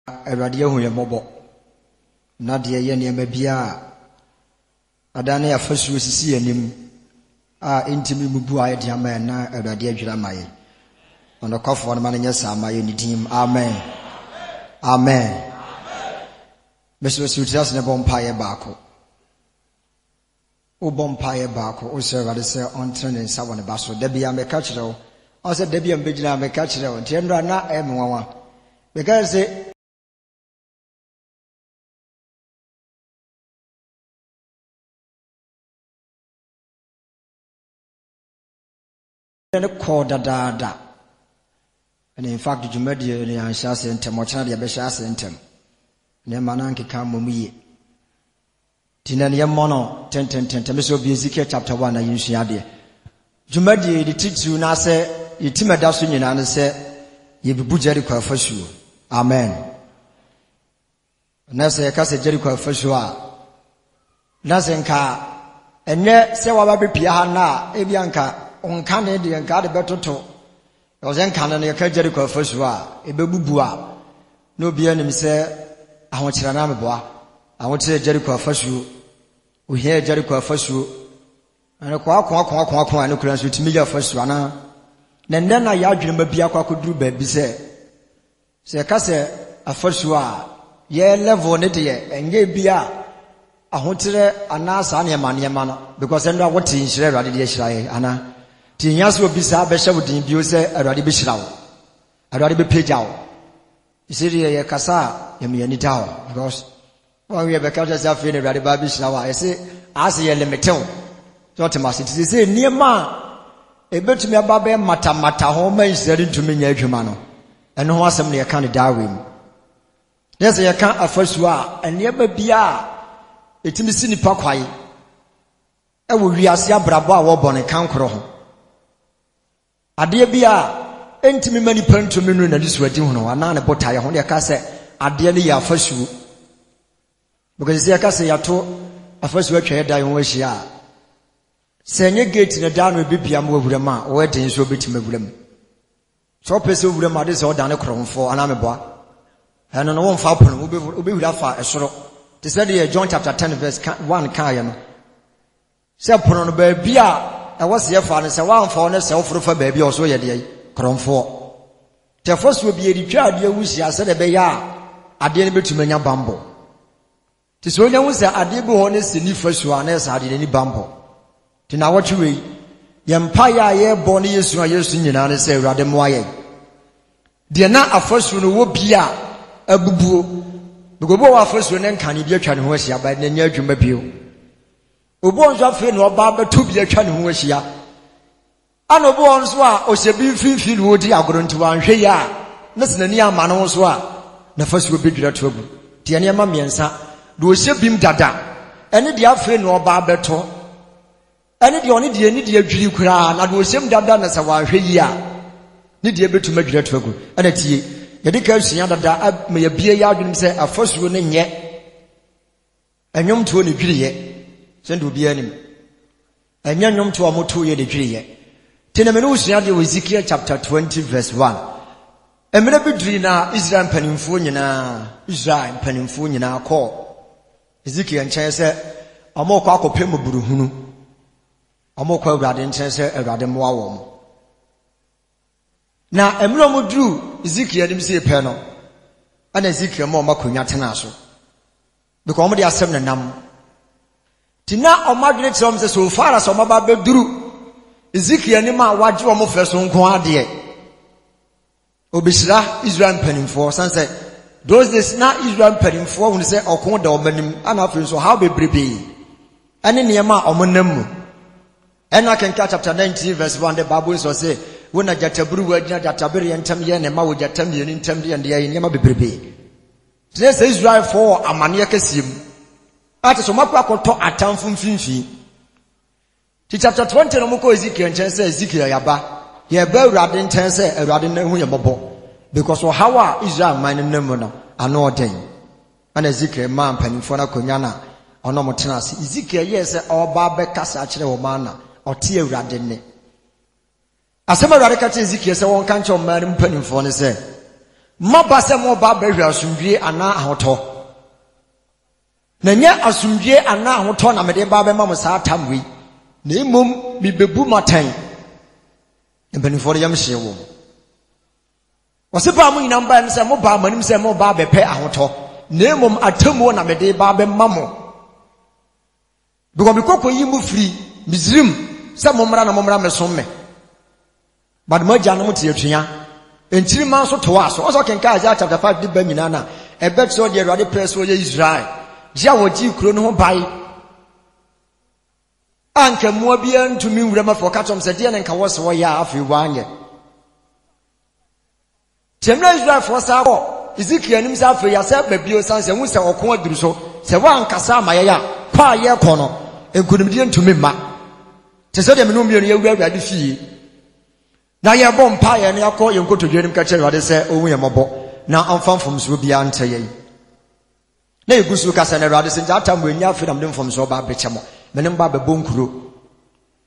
radio hu ye mobo na de ye ne mabia adane ya fasu sisi anim a intimi mubu aye de ama na awrade adwira maye ono kofo no ma nya sa maye ni dim amen amen Mr. Sutras ne bompa ye baako o bompa ye baako o se wade se on training sa wona baso da bia me ka kire o se da bia mbegina me ka kire o tie ndra na e menwawa because say called da and in fact you made the answer sentem or chana the besha sentem ne mananke ka momuye tinani ye mono 10 so bi Ezekiel chapter 1 na yinhia de jumadi the teach you na say yitimeda so nyina ne say ye bibu Jericho afashu amen na say ka say Jericho afashu a na say nka enye say wa ba bepia ha na ebianka on kan de nka de betoto o zen kan na ye ka Jericho afashu a ebebubu a no bia nim say ahokira na meboa ahokira Jericho afashu o here Jericho afashu ana kwa ne kura so timi ya afashu ana na nda na ya adwene ma bia kwa koduru ba bi se ka se afashu a ye level ne de enye bia ahokira ana sa ne ma no because endo what in shire rade de shire ana tinya so bi sa be shawdin bi o se arade be shira wo arade be pagya wo isiri ye kasa ye me ni dawo because when we be culture self in arade ba bi shira wo ese as ye limitew so temasiti se niema ebetumi aba be mata ho man shire ntumi nya adwuma no eno ho asem ne ye kan ne dawe mu yes ye kan afashu a ene ba bia etimi sinipa kwae e wo wiase abrabo a wo bone kan koro ho ade bia entimi mani pantumi no na disuadi hono ana ne botaye ho ne ka se ade ne ya afashu because ya ka se ya to afashu atwa dan ho ahia se nye gate ne dan no bibia ma wurama o eden so betime wuram so pese wuram ade se o dan ne kromfo ana me boa eno no won fa pono obe wura fa esoro te said here John chapter 10 verse 1 kan ya no se pono no ba bia e was ye fa ne se wan fa ne se oforo fa ba bia o so ye de kromfo te foso bi edi twa ade awusia se de be ya ade ne betumanya bambo te so nya wusa ade bi ho ne se ni fasu ana se ade ni bambo te na wotwe ye mpa ya ye bo ne Yesu a Yesu nyina ne se awurade mo aye de na afasu no wo bia abubuo bigobo wa afasu ne nkan ne bi atwa ne ho ahia ba ne nya adwuma bio obo nso afi no oba beto bi atwa ne ho ahia ana obo nso a osebi finfin wo di agoronti wa nhwe ya na senani ama no nso a na fasu obedwira to agu de ne ma miensa do osebim dada ene de afi no oba beto ene de oni de ni de adwiri kura na do osem dada na sa wa nhwe ya ni de betuma dwira to agu ana tie yedi ka sunya dada me ya bie ya adwum se afasu ne nye enwom to ne dwiri ye sendo bia nim enya nwom to amoto ye de dwiri ye teneme no usua de Ezekiel chapter 20 verse 1 emre bidri na Israel mpanimfo nyina ko Ezekiel nchen se amokọ akopem buruhunu amokọ awurade nchen se awurade moa wo na emre moduru Ezekiel nim se pe no ana Ezekiel mo makonya tena so because mo de asem na nam tina omadwene tsom se so far as omaba beduru Ezekiel ni ma waje o mo feso nko ade obishira Israel mpanimfo sanse those days na Israel mpanimfo won se okon da omanim ana afin so how bebrebe ane niema omonam mu ena kenka chapter 19 verse 1 the Bible so say wona jataburu wagina jatabere yentam ye ne ma wo jatam ye ni ntam de ye niema bebrebe say Israel for amane kasiem ati so makwa akoto atamfo mfinfi chapter 20 no mko Ezekiel nchen say Ezekiel yaba ye ba awurade nchen say awurade na hu ye bobo because how are Israel man nemu no ano den ana Ezekiel man panifo na konya na ono motena ase Ezekiel ye say oba be kasa kire wo man na ote awurade ne asema awurade ka che Ezekiel say won kan che o man panifo ne say Mabase mo ba behwe asumdwie ana ahoto. Na nya asumdwie ana ahoto na mede ba be ma mo saa tamwi. Na emom bi bebu matan. Mpanifo yam hye wo. Osipa mo nyina mba nse mo ba manim se mo ba be pe ahoto. Na emom atamu na mede ba be ma mo. Because bikoko yi mu free Misrim se momra na momra mesomme. But maja no mte atua. Entiri man so to aso. Also kenka Isaiah chapter 5 di ba nyina na. Ebet so de Awurade press wo ye Israel. Dia wo ji kuro no ho bai. Anka mo bia ntumi nwura ma for katom se de nka wo se wo ya afi wanye. Temna Israel for sa ko. Ezekiel nim sa afi ya se babio sanse hu se okon aduru so. Se wa ankasa amaye kwa ye kono. Enkunimdie ntumi ma. Tese de menum bienu ye Awurade fie. Na ye bom pa ye ne akọ ye nkotodwe nim ka kye Awurade se owu ye mọbọ na amfamfom so bia nte ye. Na egusu ka se na Awurade se nja atam anya afi na mdem fom so ba beche mo. Menem ba bebo nkuro.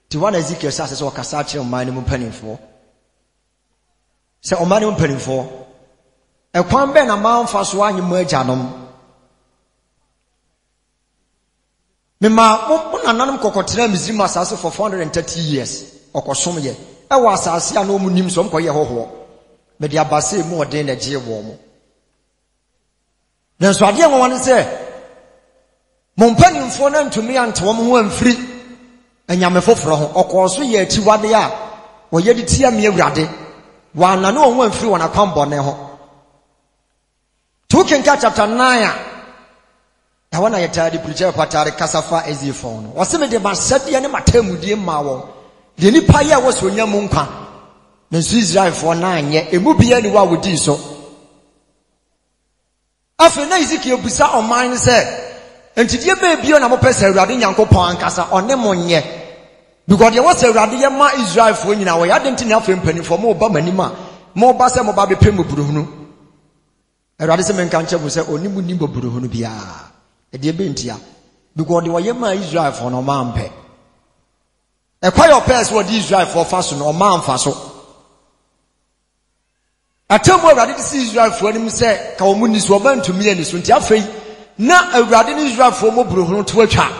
Ti wana Ezekiel sa se o kasa kye oman ne mpanimfo. Se oman ne mpanimfo. Ekwan be na manfa so anyi mo ajanom. Mema mo nananum kokotra Misrim asase for 430 years. Okosom ye. Ewa asase ana omu nim so mkoye hoho. Me dia base mu odin na gye wo mo. Na so ade enwa ne se mo mpanimfo na ntumi ante wo ho amfiri anyame foforo ho okoso ye akiwade a wo ye de tia me Awurade wa na no ho amfiri wona kwambone ho. 2 Kings chapter 9 I want to tell the preacher patare kasafa ezifo no. Wose me de ba sade ne matamudie ma wo. De nipa ye wo so nyam nkwa. Na Israel for na anye emu bia ni wa wodi so. Afi na Ezekiel busa oman se entidie be bio na mo pese Awurade Nyankopɔn ankasa one mo nye. Because there was Awurade ye ma Israel for nyina wo ya de ntini afi mpanifo mo ba manima mo ba se mo ba be pem buruhunu. Awurade se menka nche bu se onimu ni buruhunu bia. Ede be ntia because the way ma Israel for no man pe e kwa your pers what Israel for faso no man faso atemu Awurade di see Israel for nim se ka omu ni so ba ntumi ani so ntia afei na Awurade ni Israel for mo buruhunu to atwa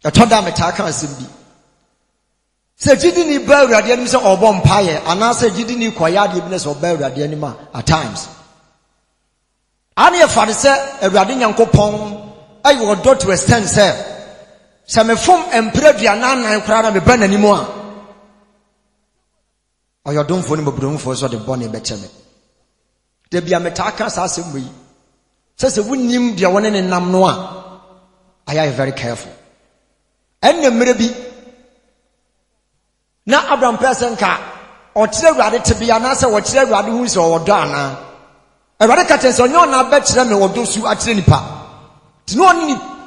atoda meta kan asem bi se gidi ni ba Awurade anim se obo mpaye ana se gidi ni kwaya de bi ne se oba Awurade anim at times. Ani e fade se Awurade Nyankopɔn ayi wo do to extend se me fom empredua nan kra na me ba nanimu a oyodonfo ni mobudonfo so de bone be cheme de bia metaka sa asem yi se wunim de woni ne nam no a I very careful enne mere bi na Abraham person ka o kire Awurade tebia na se wo kire Awurade hu se o do ana Awurade ka tense onyo na ba kire me wodo su a kire nipa ti no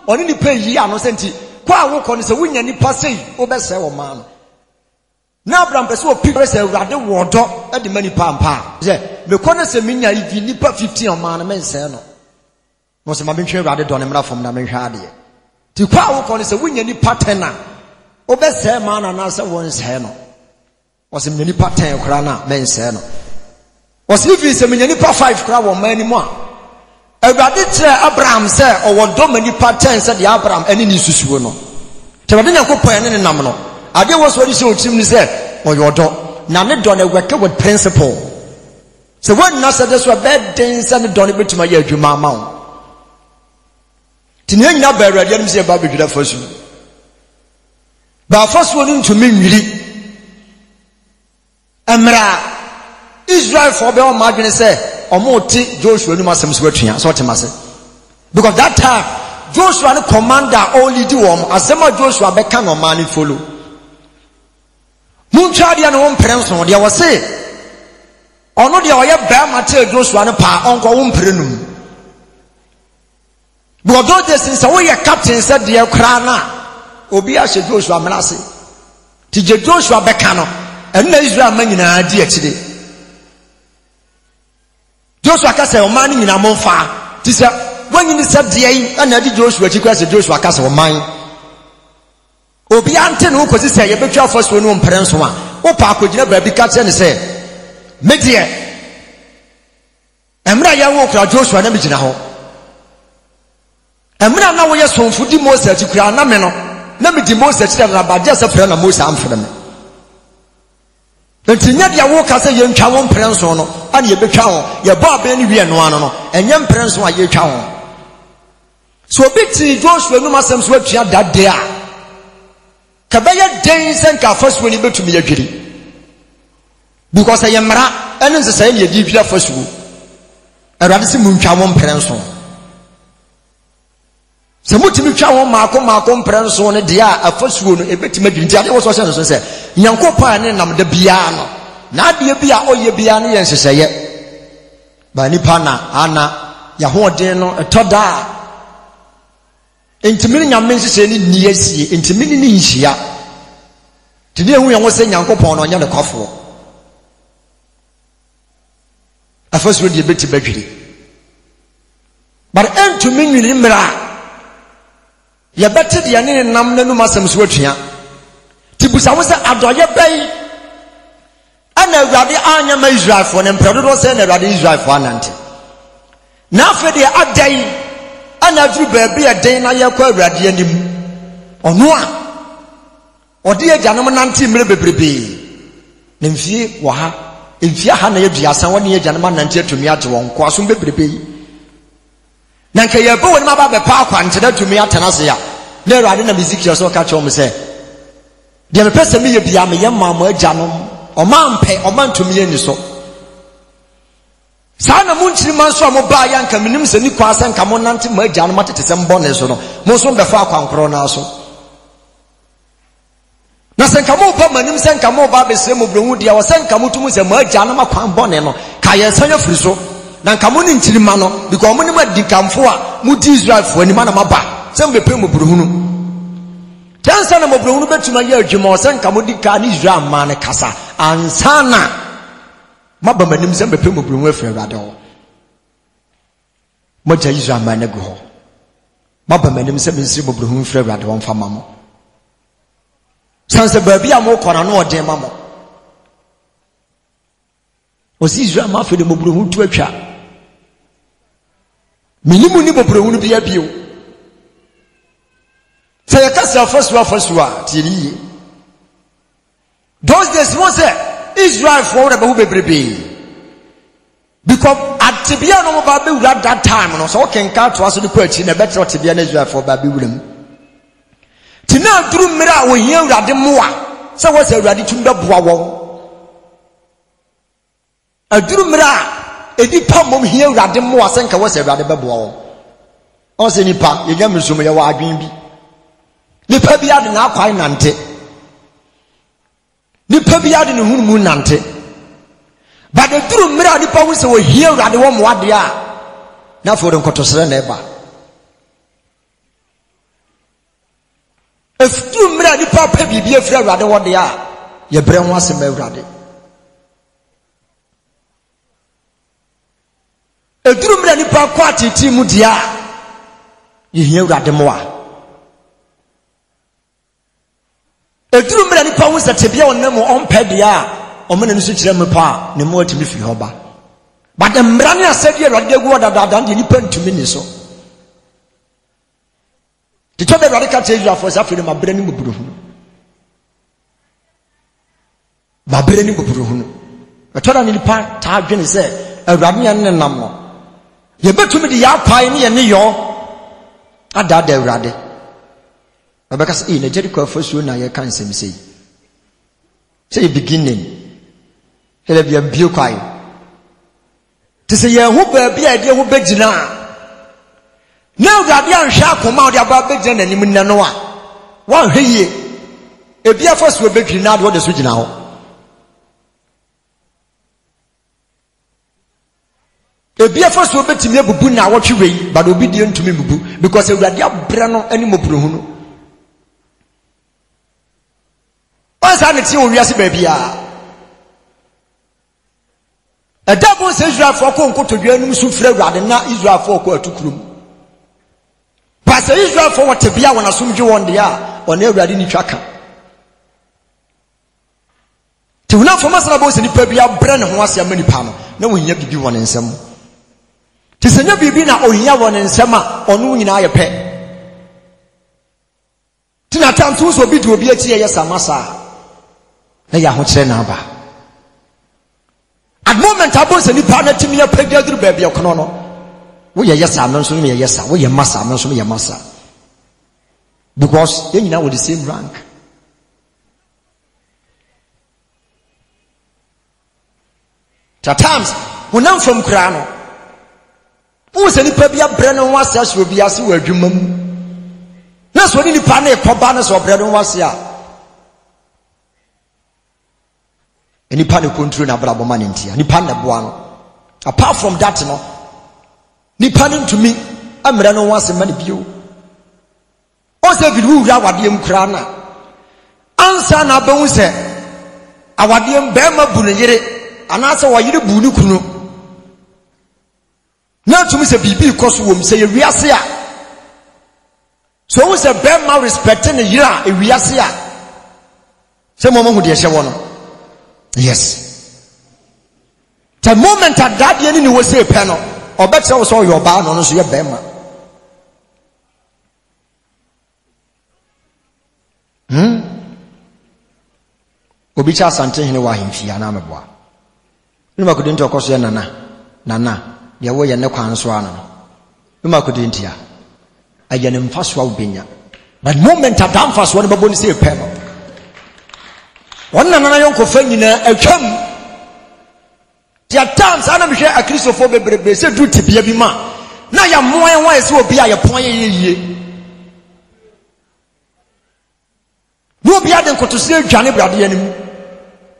oni ni pe yi ano senti kwa wo ko ne se wunya nipa sei wo be se wo ma no na Abraham pese o pi se Awurade wodo e de mani pampa je me ko ne se minya yi nipa 15 o ma no men se no mo se ma be hwe Awurade do ne mra fom na me hwa ade ti kwa wo ko ne se wunya nipa 10 na wo be se ma na se won se no wo se nipa 10 kra na men se no was if se menya nipa 5 kra wo mani mu a Awurade kire Abraham se o wodo mani pa 10 se de Abraham ani ni susuo no te Awurade Nyankopɔn ne nam no ade wo so de se otim ni se o yodo na ne do na work with principle se when na se de so bed den se ne do ne betuma ya adwuma ma wo tinya nya ba Awurade anim se ba bedwira fasu ba fasu no ntumi nwiri amra Israel for be on margin say omoti Joshua ni masem so atua so temase because that time Joshua the commander only do asema Joshua be kan o man follow muntwa dia no mprenso dia wo se ono dia oye ba mate Joshua no pa onko wo mprenum because those days since we captain said dia kra na obi a she Joshua menase ti je Joshua be kan no ena Israel man nyina di akide Joshua ka se o man nyina monfa ti se wanyi ni se de yi na di Joshua chi kwa se Joshua ka se o man obi ante no kosi se ye betwa first one no mpere nso a wo pa akogina ba bi ka che ne se me de Emra ya wo kura Joshua na megyina ho. Emra na wo ye sonfo di Moses ti kura na me no. Na me di Moses ti na ba je se fra na Moses amfra me. Enti nya dia wo ka se ye ntwa wo mprenso no, ana ye betwa ho, ye ba ba ni wie no ano no, enye mprenso a ye twa ho. So biti Joshua no masem so atua dade a. Ka ba ye den senka first when betumi ye dwiri. Because ye mra ene nse say ye di dwira first wo. Erade se mu ntwa wo mprenso. Se mutimi twa wo maako mprenso ne de a afasuo no ebetimi dwiri. Nti ade wo so se no se Nyankopɔn ne nam da bia no na ade bia oyɛ bia no yɛ nsesɛyɛ ba nipa na ana ya hoɔden no etoda entimi nyame nsesɛ ni niesie entimi ni nhia tini ehu yɛn wo sɛ Nyankopɔn no ɔnyɛ ne kɔfoɔ afasuo de ebeti badwiri but entumi nwini mmra yɛbɛte de ne nam nanum asɛm so atua tibusa wo se adoye bai ana awurade anya ma Israel for ne mpredo do se na awurade Israel for anante na afa de adai ana duru baabi eden na ye kwa awurade anim ono a ode agyanom nante mre bebrebe ne mfie wo ha mfie ha na ye duasa woni agyanom nante atumi ate won ko aso bebrebe na nka ye bo woni ma ba be pa akwante na atumi atena se ya na awurade na Ezekiel so ka che wo se de me pese me ye bia me ye mama agyanom o mampe o mantumi ye ni so sa na munchiri manso a mo ba ya nka minim se ni kwa se nka mo nante ma agyanom atete se mbo ne so no mo so be fa akwankoro na so na se nka mo ba manim se nka mo ba be se mo brohu dia wo se nka mo tumu se ma agyanom akwan bo ne no ka ye sanya firi so na nka mo ni nchiri ma no because mo ni ma dikamfo a mo di Israel fo ani ma na maba se mo be pe mo brohu no Tansa na mobrohunu betuma ye adwuma osenka modi ka ni Israel ma ne kasa ansana maba manim se bepe mobrohunu afiri awade ho moja Israel ma ne go ho maba manim se mensiri mobrohunu afiri awade ho mfa mamo sanse baabi a mo kora no ode mamo osi Israel ma afiri mobrohunu tu atwa minimu ni mobrohunu bia bio say a cast of first tiri those days was Israel for who be because at Tibia no baby at that time no so can count to us the question a better Tibia Israel for baby William Tina drew mira we hear the moa so was a ready to the boa a drew mira a deep pump here at the moa sanka was a rather baboa also nipa you get me so many wa dream nipa bia de na akwai nante nipa bia de ne hunumu nante ba de duru mira nipa wo se wo hie urade wo mo ade a na fo de nkotosere na eba if duru mira nipa pa bibia afira urade wo de a ye bre ho asem urade e duru mira nipa kwa titi mu dia ye hie urade mo a eduru mra nipa wo se tebia wonam ompede a omene nso kire me pa ne mo atimi fi hoba but the mra ne asedi erade gu odadada de nipa ntumi ni so ti to be radical change for Africa ma bre ni mburuhu ma bre ni mburuhu e to da ni nipa ta adwene se awrade ne nam no ye betumi de ya pai ne ye ne yo adada awrade because in the Jericho first one I can't say beginning he'll be a bukai to say who be idea who begina now that young shark come out about begin and in Noah one here a beer first will begin out what is switching now a beer first will be to me bubu now what you read but obedient to me bubu because a radia brano any more bruno once I see you see baby a double says Israel for ko to dwanu so frɛ Awurade na Israel for ko atukurum but say Israel for what bia wona somdwe won de a ona Awurade ni twaka ti wona for masana bo se ni pa bia brɛ ne ho ase amani pa no na wonya bibi won nsɛm Tisenya bibi na ohiya wɔ ne nsɛm ɔno nyinaa yɛ pɛ. Tina tamso so bi de obi atie yɛ samasa. Na ya ho kyerɛ na aba. At moment abonse nipa na timi yɛ pɛgya duru baabi ɔkono no. Wo yɛ yɛsa no nso yɛ yɛsa, wo yɛ masa no nso yɛ masa. Because they nyinaa with the same rank. At times, when I'm from Krano, who said the Pabia Brennan was as will be as you were Jumum? That's what the Pane Cobanas or Brennan was here. Any Pane country in Abrabaman in Tia, Nipanda Buano. Apart from that, no, Nipanin to me, I'm Brennan was in many view. Also, if you have a deum crana, answer na bonse, our deum Bema Bunere. And answer why you do Bunukuno. Now to me say BB cause wom say we are here. So we say Bema respecting the year we are here. Say mama who dey share one. Yes. The moment that that any we say panel or better also your bar no so your Bema. Obicha sante hene wa himfia na meboa. Numa kudinti okoso ya nana ya wo ye ne kwan so ano numa kudinti ya aye ne mfaso ubenya but moment adam faso ne baboni se pe no wonna nana yonko fa nyina atwam dia times ana mehwe akristofo bebrebe se du tibia bi ma na ya moan wan se obi a ye pon ye yie no bia den kotose adwane brade anim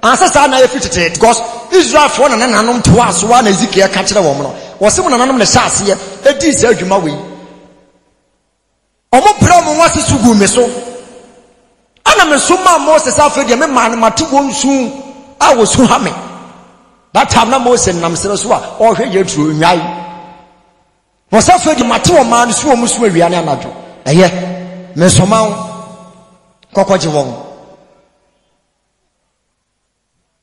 ansasa na yefitete because Israel for na nanom to aso na Ezekiel ka kire wo no wo se mo nanom ne hyase ye edi se adwuma we omo pra mo wase sugu me so ana me so ma Moses afede me ma mate wonsu a wo su ha me that time na Moses nam sere so a o hwe ye tru nwai wo sa afede mate wo ma no so wo su awia ne anadwo eye me so ma kokoje won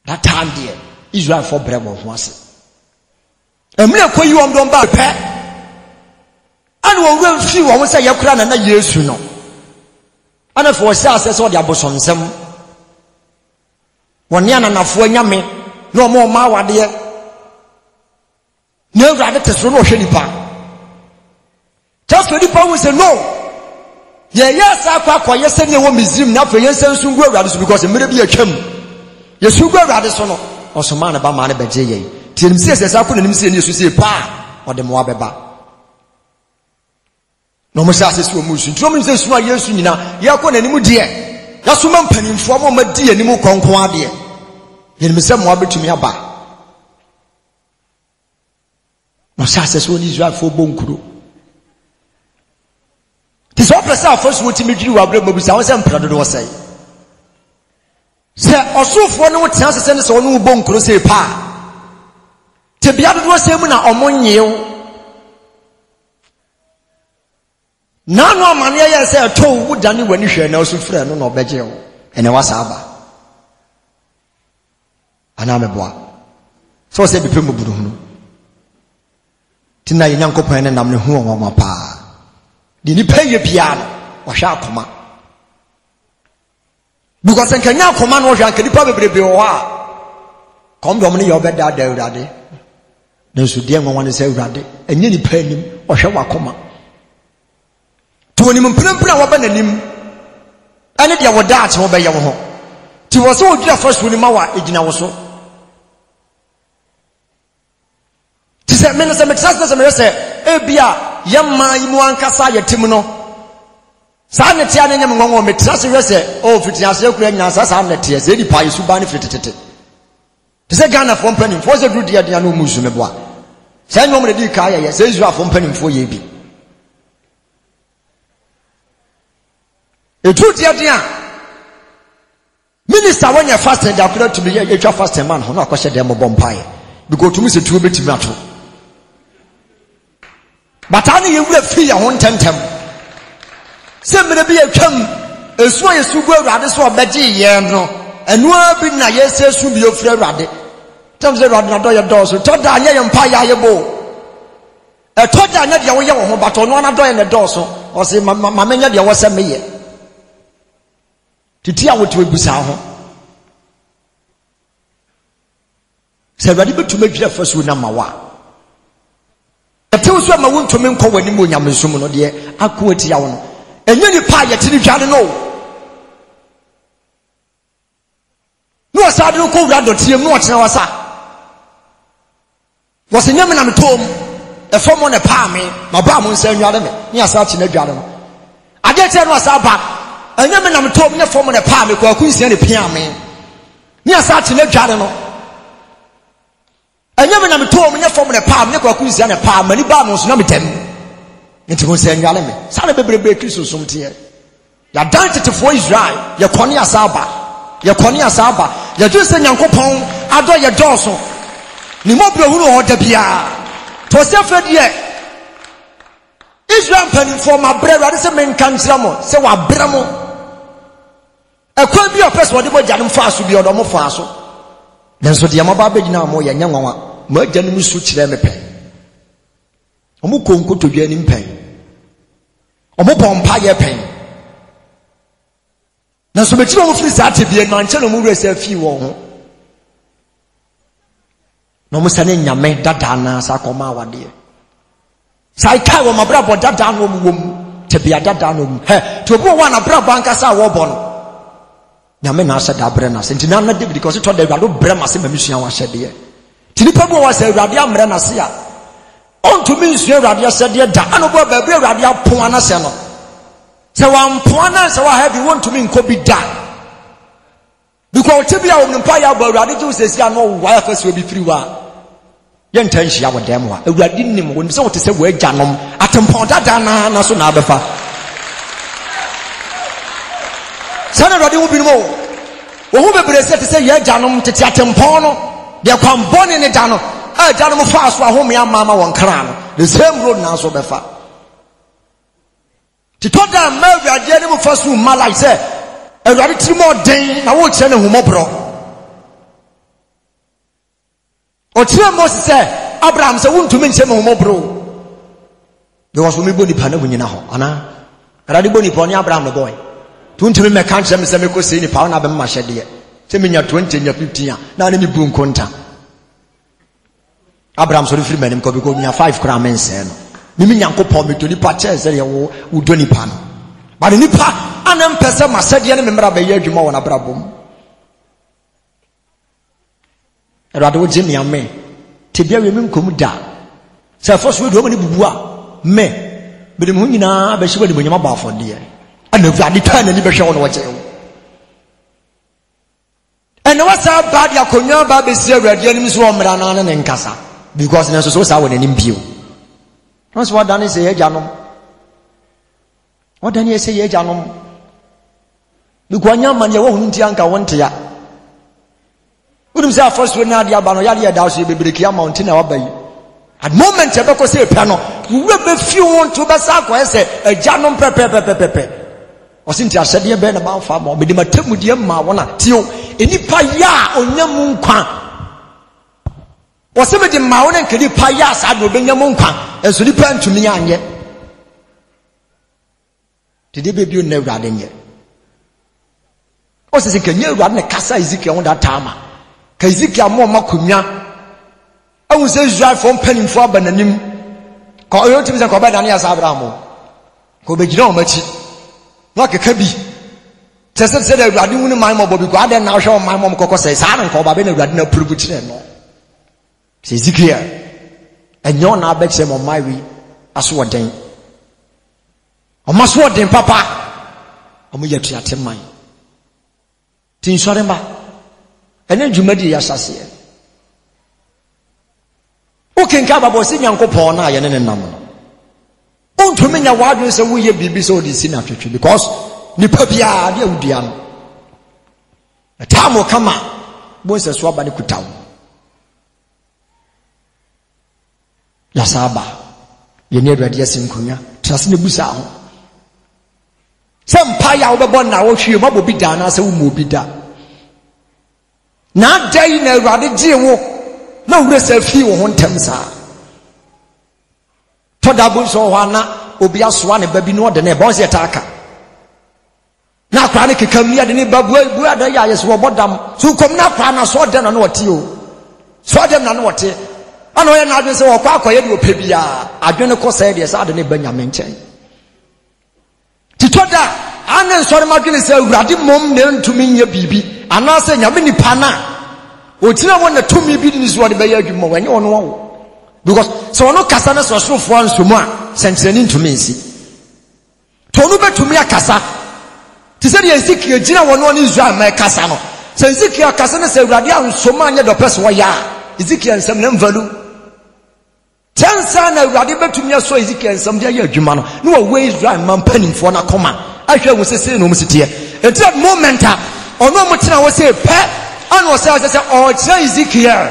that time there Israel for bread of once. Emre ko yi won don ba pe. Anu won wen fi won say yakura na Yesu no. Ana for say asese o de abosonsem. Won ya na nafo anyame na o ma awade. Na Awurade tesoro no hwe nipa. Just for nipa we say no. Yes akwa yes ne wo Misrim na for yes nsu ngu Awurade so because emre bi atwam. Yesu ngu Awurade so no. Osomana ba ma na beje ye tinim se se akọ nanim se ne Yesu se pa ode mo abeba no mo sa se so mu su ntrom se su a Yesu nyina ye akọ nanim de ya so ma mpanimfo mo ma di anim konkon ade ye nim se mo abetumi aba mo sa se so ni Israel fo bonkuro ti so presa first wo ti medwiri wa abra mabusa wo se mprado do wo sai se osufo ne wotia sese ne se ono wo bonkuro se pa te bia do se mu na omonyew na no amane ye se to wo dane wani hwe na osufre no na obeje wo ene wasa aba ana meboa so se bi pemu buru hunu tina ye nyankopon ne nam ne hu won pa di ni peye bia no wo hwa akoma because en kanya akoma no hwa nkanipa bebrebe wo ha kom dom ne ye obeda da Awurade na so die nwanwa ne se Awurade enye ni pa anim wo hwa wakoma to ni mpempra wo ba nanim ane dia wo da ache wo be ye wo ho ti wo so odura first wo ni ma wa egina wo so ti se me se me trust me se e bia ye ma yi mu ankasa ye tim no sa ne tia ne nyam ngongo me trust we se o fitia se kura nya sa ne tia se di pa yesu ba ne fititete ti se Ghana for mpanim for se du dia dia no musu me boa se nyom ne di ka ye se Israel for mpanim for ye bi etu dia dia minister when you fast and akura to be ye twa fast man ho na akɔhye dem bompai because to me se tu betimi ato batani ye wura fi ya ho ntentem se mene bi atwam esu yesu gu Awurade so obegye ye no enu abi na ye se su bi ofra Awurade tam se Awurade na do ye do so to da ye mpa ya ye bo A told I never know, but on one door in the door, so, or say, my many was a me. To tell what we be said, ready to make your first with number one. The two swim I want to make when you move your summon, dear, I quit yawn. And you pie at the jar no. No, sir, don't go round to see much now, sir. Was a young man at home, a form on a palmy, my bram will send you out of me. Yes, such in a garden. I get tell us about a young man at home, a form on a palmy, who couldn't see any piano. Yes, such in a garden. And never number 2 minutes from the palm, never could and a palm, many bombs, number 10. Into one saying, Yalame, Sana baby, Christmas, some tear. You are dancing for Israel, your Konya Saba, your Konya Saba, you're just a young coupon, I do your dorsal. Nimobro or the Pia. To suffer yet. Israel penny for my bread, that is a man can summer, so I bramo. A could be a person, whatever Janum fast to be on fast. Then so the Yamaba now more young one, Merjan switch them a pen. Omukonko to get in pain. Omopon pie pain. Now so much of this at the end, man, tell me a few. No Musane Yame, that Dana, Sakoma, dear. Saika, my brother, that down womb, to be a that down womb. To go one a brother, Bancasa, Wobon. Yamena said Abrenas, and Tinana did because it told them about Bremas in the mission was said here. Tinipabu was a Radiam Renasia. On to me, Radia said, dear, Danobo, baby, Radia Puana Seno. So I'm Puana, so I have you want to mean could be done. Because Tibia of Empire, but Radical says, yeah, no, wifers will be free. Young Tenshi, our demo, a Radinim, when so to say, where Janum, at Temponta Dana, Nasunabefa. Sana radi will be more. Who be blessed to say, yeah, Janum, to Tempono, they are come born in a Janum. A Janum fast for whom your mamma one crown. The same road now so befa. To talk down, maybe I didn't first room, Malay said, a radi more day, I won't send a humobro. Or Tia Moses said, Abraham said, won't to mention humobro. There was me body panel when you know, Anna. Radiboni pony Abraham the boy. 20 me can't say me ko say ni pa na be ma hye de say me nya 20 nya 15 na me bu nkonta Abraham so free manim ko be ko nya 5 kra men say no me nyankopon me to ni pa che say wo do ni pa no but ni pa anam pese ma sade ne me mra be ye adwuma wona brabom erado wo jini ame te bia we me nkom da say first we do mo ni bubu a me be dem hu nyina be hye ba de nyama ba afode ye and the Vatican and Liberation on what you and what's up bad Yakonya Baby Sierra Radianis Woman and Casa because there's so sour and impure. That's what Danny say, Janum. What Danny say, Janum? Luquanya man, you won't yanka one to ya. Wouldn't say first when Nadia Banoya Dowsy Biblikia Mountain or Bay. At moment, Tobacco say piano, you will be few on to Basako, say a Janum pepe. Osinti asede be na ba fa ma obedi matemu die ma wona tio enipa ya onyamu nkwa oseme de ma wona nkedi pa ya sa do benyamu nkwa enso nipa ntumi anye dede be bi na Awurade nye osese kenya Awurade na kasa Ezekiel won that time ka Ezekiel mo makonwa awu se Israel fo mpanimfo abananim ko oyo timi se ko ba dane ya sa Abraham ko be gina o machi no keka bi tese se da Awurade wunu man mo bobi ko ade na hwe man mo kokko se sa na ko ba be na Awurade na prubu kire no se Ezekiel enyo na ba kire mo maiwi aso oden o maso oden papa o mo yetu ateman tin sore ba ene dwumadi ya sase o kenka babo se Nyankopon na ye ne nam no to me, why say we be so this in attribute because the papia, dear Udian. A time will come out, once a swab and could town. Yasaba, you never dear Sinkunya, trust the Busa. Some pie over born now, she will be done as a woman be done. Not day in a rather dear walk, no rest of few on Temsa. Todabun so wana obia swane baby no de ne bonse ataka na kwa ne kekamia de ne babu ada ya yeso obodam so kom na kwa na so de na no ote o so de na no ote ana o ye na adwen se wo kwa akoye de opebia adwen ko sai de sa de ne banyame nchen titoda ana nsori madwene se awurade mom ne ntumi nya bibi ana se nyame nipa na otina wona tumi bi ni so de be ya adwuma wanye ono wo because so no kasa na so so fo ansomu a sentreni ntumi nsi to no betumi akasa ti se de Ezekiel gina wono ni Israel ma kasa no se Ezekiel kasa na se awurade ansomu anya do pese wo ya Ezekiel nsem na mvalu tensa na awurade betumi aso Ezekiel nsem de ya adwuma no no wo Israel man panimfo na koma ahwe wo sese no msitie at that moment ono mutena wo se pe ana wo se o kira Ezekiel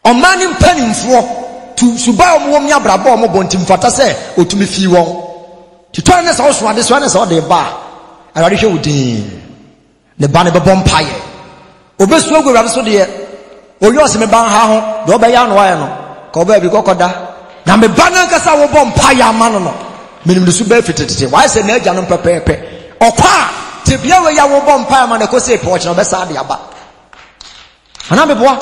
o manim panimfo tu suba o mo abraba o mo bontim fata se otumi fi won titwa ne sa so ade so ne sa de ba awurade hwe wodin ne ba ne be bompaye obesu ogwura so de oyo se me ban ha ho do be ya no aye no ko ba bi kokoda na me ba na nkasa wo bompaye amano no minim de su ba fitete why say na agya no pepepe okwa te bia we ya wo bompaye amano ko se pe o kire be sa de aba ana be boa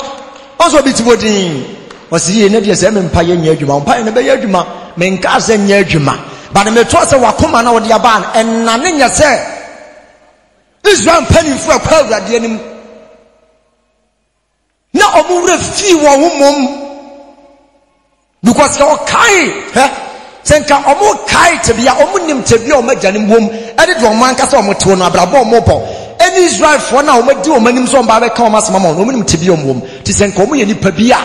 also bi ti wodin wasi ne de se me mpaye nya adwuma mpaye ne be ya adwuma me nka se nya adwuma ba me to se wakoma na wo de aba en ne nya se Israel panimfo akwa awurade anim na omure fi wo homom because ka kai senka omo kai tebia omunim tebia omagyanim wom ede do man kasa omoto no abrabo omobo any Israel for na omadi omanim so mba be ka omasema ma omunim tebia omwom ti senka omo ye nipa bia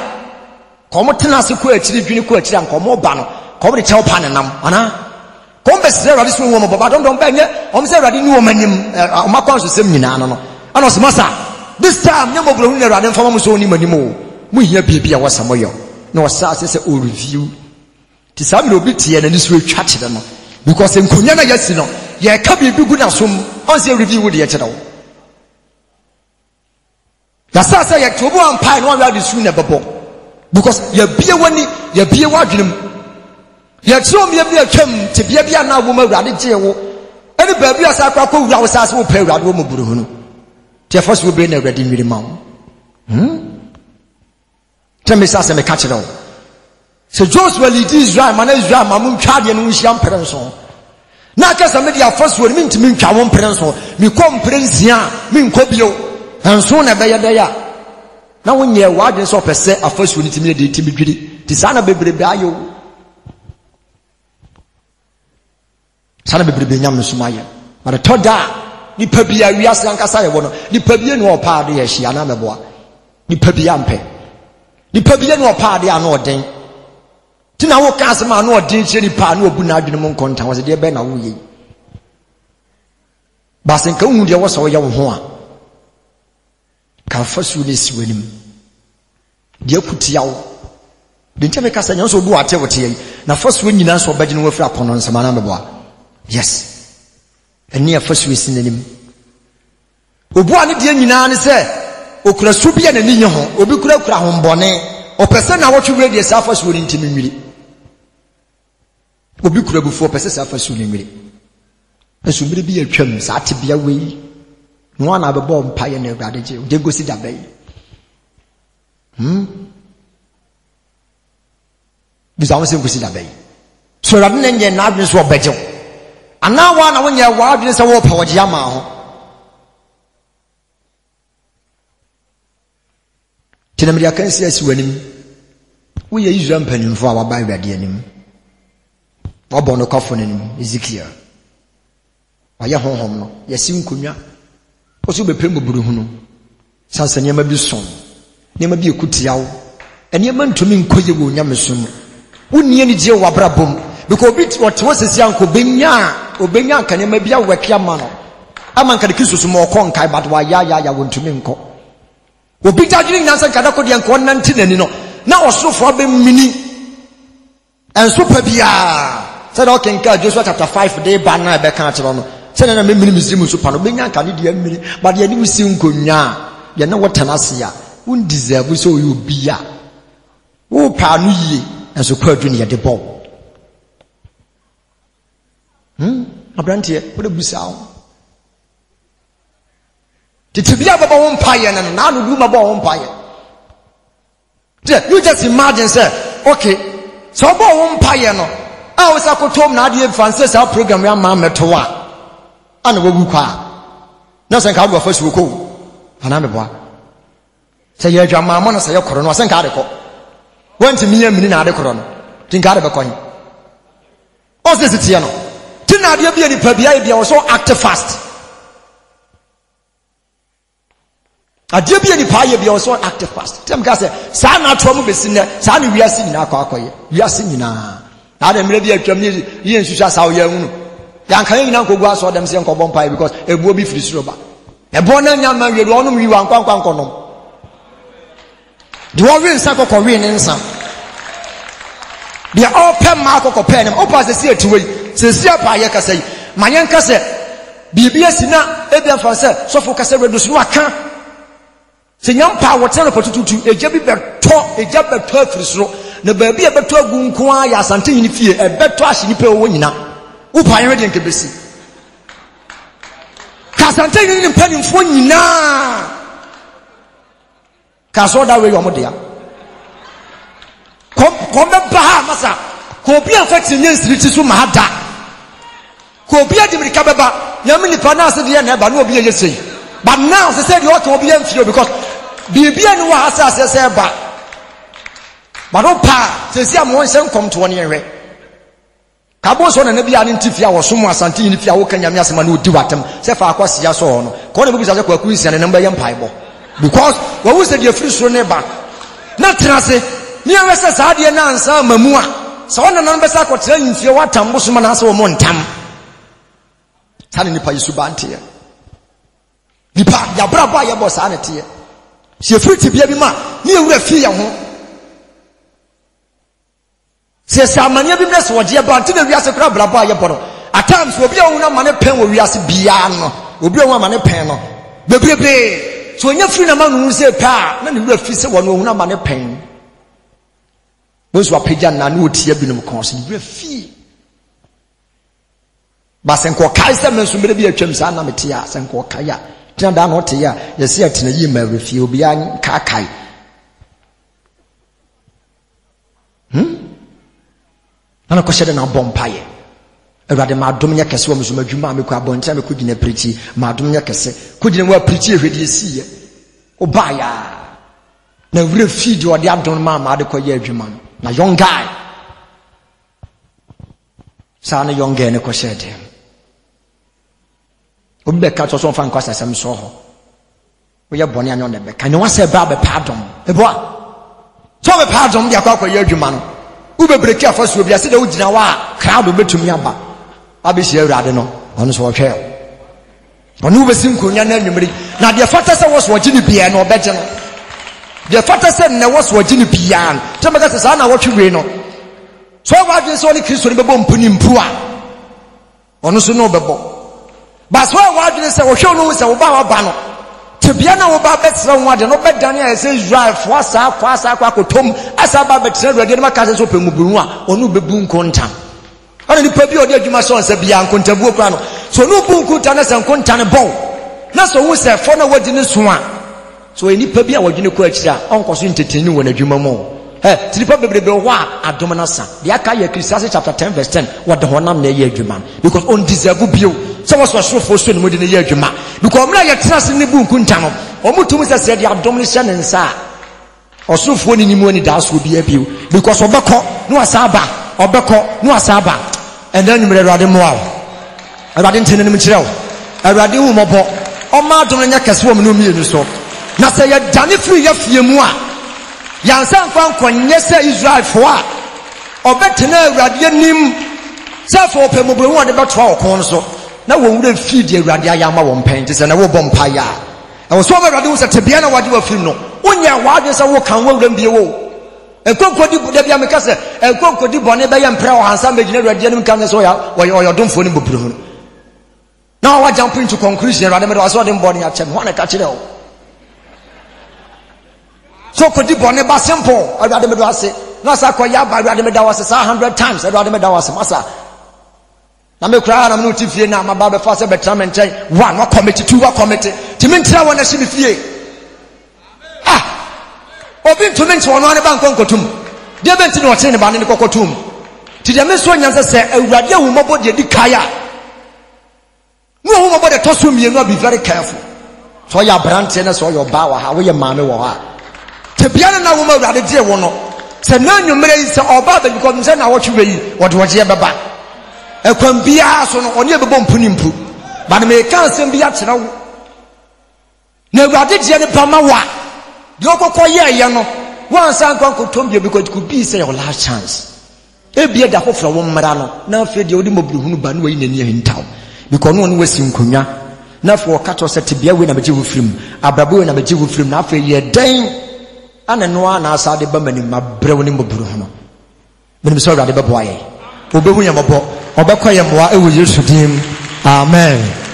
ko omotena se ko akiri dwini ko akiri anka omo ba no ko omo de chew pa ne nam ana ko ombe se radi so wom baba don ba nye omo se radi ni omanim omakwan so sem nyina no ana so masa this time nyamo bro hu ne radi mfama mo so ni manimo mu hia bia wasamoyo na wasa se o review ti sabi obi tie na ni so atwa kire no because enkonya na yasi no ye ka bi gu na som on se review wo de ye kire wo ya sa ye tobo ampai no wa de su na bebo because ye bie wani ye bie wadwenem ye trom ye bie twam te bia na wo ma wurade gye wo eni ba bia sa akwa ko wura wo sa wo pa wurade wo mo buru hunu te first wo be na wurade nwiri ma wo tell me say me catch it all. So Joshua lead Israel, man Israel, mamun twade no nhia mprenso. Na kasa me dia first word me ntimi ntwa won mprenso. Me kom prensia, me nkobio. Enso na be yeda ya. Na wonye wadwe so pese afasu ni timi de timi dwiri. Ti sana bebrebe ayo. Sana bebrebe nyam sumaye. But toda ni pabia wiase ankasa ye wono. Ni pabia no opa de ye hia na meboa. Ni pabia mpe. Ni pabia no opa de ana oden. Tina wo ka asema na odin kire ni pa na obu na adwene mo nkonta wo se de be na wo yi ba sen ka hu de wo so ye wo ho a ka fasu ne siwanim de akutia wo de ntame ka sanya so du ate wote yi na fasu nyina so bagine wo fra kono nsema na meboa yes eni afasu sinanim obu ani de nyina ne se okura su bia na ni nye ho obi kura ho mbone opese na wo twure de sa fasu ni ntimi nwiri obi kura bufo pese sa fasu ni nwiri asu mbiri bi atwam sa atebia wei no ana bebo mpaye na awurade je de gosi da bai bisa wo se gosi da bai so awurade na nye na adwene so obeje ana wa na wonya wa adwene se wo pa wo je ama ho tinamria kan si asiwanim wo ye Israel mpanimfo a waba awurade anim wabɔ no kɔfo nim Ezekiel wayɛ honhom no yɛsi nkonwa oso bepem boburu hu no sansa niema bi son niema bi ekutiawo eniema ntumi nkoye wo nyamesom wonni ani gye wabrabom because bit what was esi anko obenya kan niema bi awaki ama no ama nka de kisusu mo kɔ nkai but wa ya wontumi nkɔ obi tajiri nyansa kada ko de nko nante nani no na osofo be mini enso pa bia said okay nka Joshua chapter 5 dey ban na be kan akero no said na me mini misimu so pa no benya nka ne de mini but ye ni usi nkonwa ye na wotana se ya un deserve so you bia wo pa no yie and so quadrin yet the ball. A brand here, what a bizarre. Did you be about one pie and now you do my ball umpire? You just imagine, sir, okay, so about one pie no. I was a cotom Nadia Francis, our program, young mamma to one. And we will cry. Nothing can go first will go. And I'm a boy. Say, your mamma, say your corona, send cardico. Went to me a minute at the corona. Think out of a coin. What's this, Tiano? Tinadia be any pabia was so active fast. A dear be any pie be also active fast. Tell me, Sana trouble be seen there. Sana, we are singing our cocoy. We are singing now. Now, then maybe a community, you should just how young. Young Kayana go go saw them saying Cobon Pie because it will be free rubber. A born young man, you don't know you want Concono. The Warrior Sako Korean in some. They are all pen mark or pen, opposite the sea to wait. Says Yapayaka say, my young cassette, BBS in a Ebian Francis, so for Cassette reduce Waka. Say young power, tell a potato to a jabby talk, a jab at 12 through. The baby a better gunquaya, something in fear, a better ashing winner. Upa in Kibisi. Casantain in penny for Nina. Caso that way, Omodia. Come back, Massa. Copia affecting yes, riches from Mahada. Copia de Ricababa, Yamini Panas, the Yanaba, no be a say. But now they said you ought to be few because Bibian was as I said, but no pa says I'm one son come to 1 year. Cabos on an Abian Tifia or someone Santini if you can Yamasman would do at them, Sefa Quasia so on. Call the as a Quaquisian and number young Pibo. Because what was the first neighbor? Not Trase, near West Sadia Nansa, Mamua. So on the numbers are telling you what Tambusman has or Montam. Tanning the Paysubantia. The part Yabraba Yabosanity. She free to be a man, near fear. Says Samania business was your band to the Riasa Crabba Yaporo. At times will be a money pen will be as Biano, will be a money pen. Baby. So when you're free among who say pa, then you will feel one who money pen. Those who are pigeon and would hear been course in real fee. Basenko Kaiser means to be a Chemsana Metia, Sanko Kaya. Turn down what here, you see it in a year, if you be an Kakai. And a question now bompire. Rather, my Dominica Swams, my Jumamica Bontam could in a pretty, my Dominica could in a well pretty ready see. Obaya. No real feed you are the Abdon Mamma, the Koyer Juman. A young guy. Sana young guy, and a cosset him. Ubeka to some fan cost as I'm so. We are bonny on the back. I know I say Baba pardon. A boy. So a pardon, the Koyer Juman. Ube break your first will be a city of Jinawa, crowd will be to me about. I'll be sure I don't know. Honest or care. On Uber Simconia, now the father was watching the piano better. The father said, I was watching the piano. Tamagas is on what you know. So I was only Christian Babon Punim Pua. Honest no babo. But so I was say, show no is a Obama Bano. To piano about that someone, no better than I says, drive, Fasa, Quacotum, as about the Redeemacas open Mubunua, or no baboon contam. Only the Pabio de Jumason said, Bianco Tabucano. So no boom contanas and contana bow. Not so we say, for no word in this one. So any Pabia was in the question, Uncle Sintetinu when a Jumamo. To the probably be wa Adomanasa. The Akaya Christianity chapter 10, verse 10, what the Honam ne year Juman. Because on deserve you. So was so for soon within a year Juma. Because now you're trusting the boom kuntano. Or Mutumus said, the abdomination and sa. Or so for any money does will be a view. Because Obako, no Asaba, Obako, no Asaba. And then you rather more. I didn't tell him chill. I rather mobo. Or Madonna Caswom no me so. Now say you're done it free of your moi. Yansan Quan, yes, Israel for. Or better now, Radianim. Self open mobile one about 12 corners. Now we wouldn't feed the Radiayama one painters and I will bompire. I was so rather was at Tibiana what you were feeling. When you're wise, I will come well and be a woe. A cocoa di Biamacasa, a cocoa di Bonnet and Prow and some Radianum Canasoya, or you don't phone him. Now I jump into conclusion. I saw them body at 10. One catch it all. So could you bonnet simple? I rather say. Nasa kwa yaba Awurade meda wo ase 100 times Awurade meda wo ase masa na me kura na me no tifie na maba be fa se betra me nchen one wa committee two wa committee timi ntra wo na hye me fie obi ntumi nche wono ane ba nkonkotum de benti ne oche ne ba ne kokotum ti de me so nyanse se Awurade ahumabo de di kaya no ahumabo de toso mienu be very careful so ya brante na so your ba wa ha wo ye maame wo ha te bia na wo ma Awurade de wo no se na nwumere yi se oba be because se na wo twe yi wo de wo je beba ekwam bia so no oni ebebo mpuni mpu ba me kan sem bia kire wo na Awurade de ne pama wa de okokọ ye no wan san kwankotom bia because it could be say your last chance e bia da foforo wo mmara no na afi de odi moburuhunu ba no yi nani ahintaw because no wasi nkonwa na fo kato se te bia we na beje wo firim abrabo we na beje wo firim na afi ye den ana no ana asade ba mani mabrew ne moburuhunu menim so Awurade beboa ye obehu yamabo obekọ ye moa e wo Yesu dim amen.